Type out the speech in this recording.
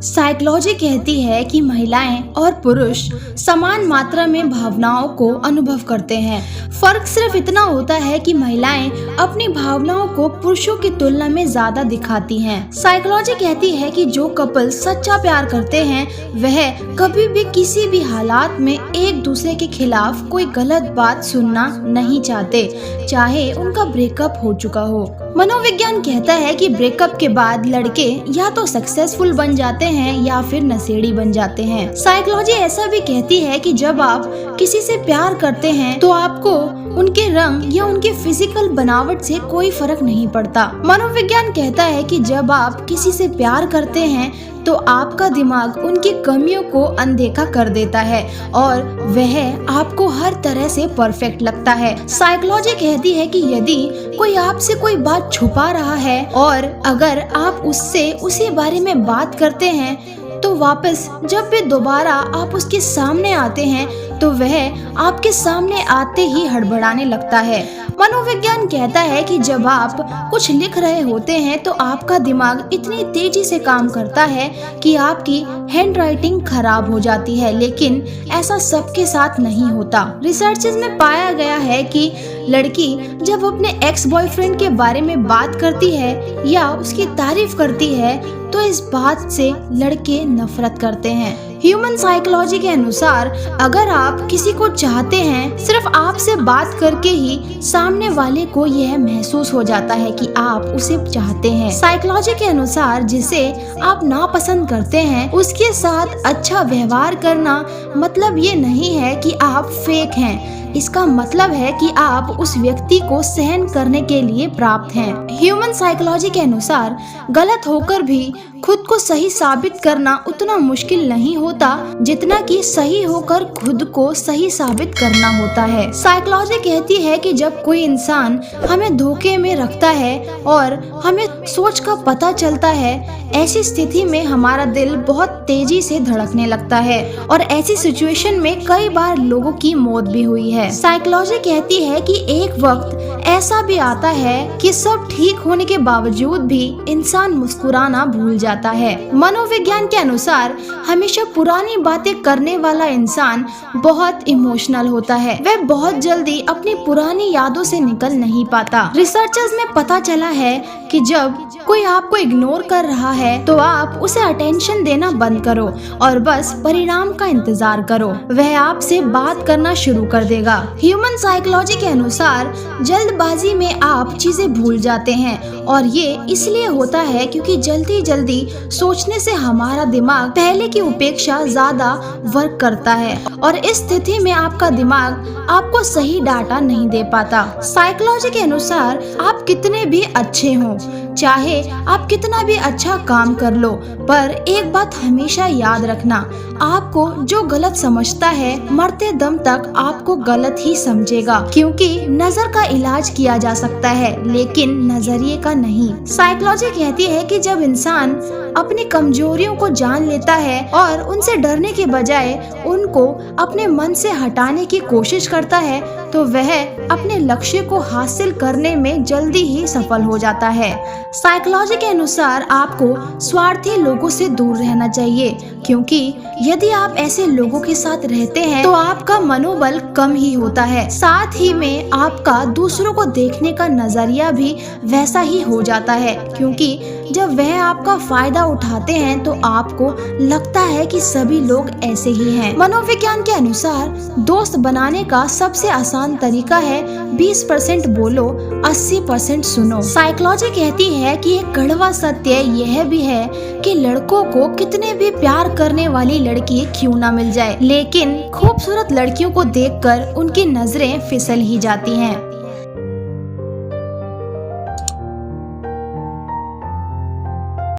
Psychology कहती है कि महिलाएं और पुरुष समान मात्रा में भावनाओं को अनुभव करते हैं। फर्क सिर्फ इतना होता है कि महिलाएं अपनी भावनाओं को पुरुषों की तुलना में ज्यादा दिखाती हैं। साइकोलॉजी कहती है कि जो कपल सच्चा प्यार करते हैं वह कभी भी किसी भी हालात में एक दूसरे के खिलाफ कोई गलत बात सुनना नहीं चाहते, चाहे उनका ब्रेकअप हो चुका हो। मनोविज्ञान कहता है कि ब्रेकअप के बाद लड़के या तो सक्सेसफुल बन जाते हैं या फिर नशेड़ी बन जाते हैं। साइकोलॉजी ऐसा भी कहती है कि जब आप किसी से प्यार करते हैं तो आपको उनके रंग या उनके फिजिकल बनावट से कोई फर्क नहीं पड़ता। मनोविज्ञान कहता है कि जब आप किसी से प्यार करते हैं तो आपका दिमाग उनकी कमियों को अनदेखा कर देता है और वह आपको हर तरह से परफेक्ट लगता है। साइकोलॉजी कहती है कि यदि कोई आपसे कोई बात छुपा रहा है और अगर आप उससे उसी बारे में बात करते हैं तो वापस जब भी दोबारा आप उसके सामने आते हैं तो वह आपके सामने आते ही हड़बड़ाने लगता है। मनोविज्ञान कहता है कि जब आप कुछ लिख रहे होते हैं तो आपका दिमाग इतनी तेजी से काम करता है कि आपकी हैंडराइटिंग खराब हो जाती है, लेकिन ऐसा सबके साथ नहीं होता। रिसर्चेस में पाया गया है कि लड़की जब अपने एक्स बॉयफ्रेंड के बारे में बात करती है या उसकी तारीफ करती है तो इस बात से लड़के नफरत करते हैं। ह्यूमन साइकोलॉजी के अनुसार अगर आप किसी को चाहते हैं, सिर्फ आपसे बात करके ही सामने वाले को यह महसूस हो जाता है कि आप उसे चाहते हैं। साइकोलॉजी के अनुसार जिसे आप नापसंद करते हैं उसके साथ अच्छा व्यवहार करना मतलब ये नहीं है कि आप फेक हैं, इसका मतलब है कि आप उस व्यक्ति को सहन करने के लिए प्राप्त हैं। ह्यूमन साइकोलॉजी के अनुसार गलत होकर भी खुद को सही साबित करना उतना मुश्किल नहीं होता जितना कि सही होकर खुद को सही साबित करना होता है। साइकोलॉजी कहती है कि जब कोई इंसान हमें धोखे में रखता है और हमें सोच का पता चलता है, ऐसी स्थिति में हमारा दिल बहुत तेजी से धड़कने लगता है और ऐसी सिचुएशन में कई बार लोगों की मौत भी हुई है। साइकोलॉजी कहती है कि एक वक्त ऐसा भी आता है कि सब ठीक होने के बावजूद भी इंसान मुस्कुराना भूल जाता है। मनोविज्ञान के अनुसार हमेशा पुरानी बातें करने वाला इंसान बहुत इमोशनल होता है, वह बहुत जल्दी अपनी पुरानी यादों से निकल नहीं पाता। रिसर्चर्स में पता चला है कि जब कोई आपको इग्नोर कर रहा है तो आप उसे अटेंशन देना बंद करो और बस परिणाम का इंतजार करो, वह आपसे बात करना शुरू कर देगा। ह्यूमन साइकोलॉजी के अनुसार जल्दबाजी में आप चीजें भूल जाते हैं और ये इसलिए होता है क्योंकि जल्दी जल्दी सोचने से हमारा दिमाग पहले की अपेक्षा ज्यादा वर्क करता है और इस स्थिति में आपका दिमाग आपको सही डाटा नहीं दे पाता। साइकोलॉजी के अनुसार आप कितने भी अच्छे हों, चाहे आप कितना भी अच्छा काम कर लो, पर एक बात हमेशा याद रखना, आपको जो गलत समझता है मरते दम तक आपको गलत ही समझेगा, क्योंकि नजर का इलाज किया जा सकता है लेकिन नजरिए का नहीं। साइकोलॉजी कहती है कि जब इंसान अपनी कमजोरियों को जान लेता है और उनसे डरने के बजाय उनको अपने मन से हटाने की कोशिश करता है तो वह अपने लक्ष्य को हासिल करने में जल्दी ही सफल हो जाता है। साइकोलॉजी के अनुसार आपको स्वार्थी लोगों से दूर रहना चाहिए, क्योंकि यदि आप ऐसे लोगों के साथ रहते हैं तो आपका मनोबल कम ही होता है, साथ ही में आपका दूसरों को देखने का नजरिया भी वैसा ही हो जाता है, क्योंकि जब वह आपका फायदा उठाते हैं तो आपको लगता है कि सभी लोग ऐसे ही हैं। मनोविज्ञान के अनुसार दोस्त बनाने का सबसे आसान तरीका है 20% बोलो 80% सुनो। साइकोलॉजी कहती है कि एक कड़वा सत्य यह भी है कि लड़कों को कितने भी प्यार करने वाली लड़की क्यों ना मिल जाए, लेकिन खूबसूरत लड़कियों को देखकर उनकी नजरें फिसल ही जाती हैं।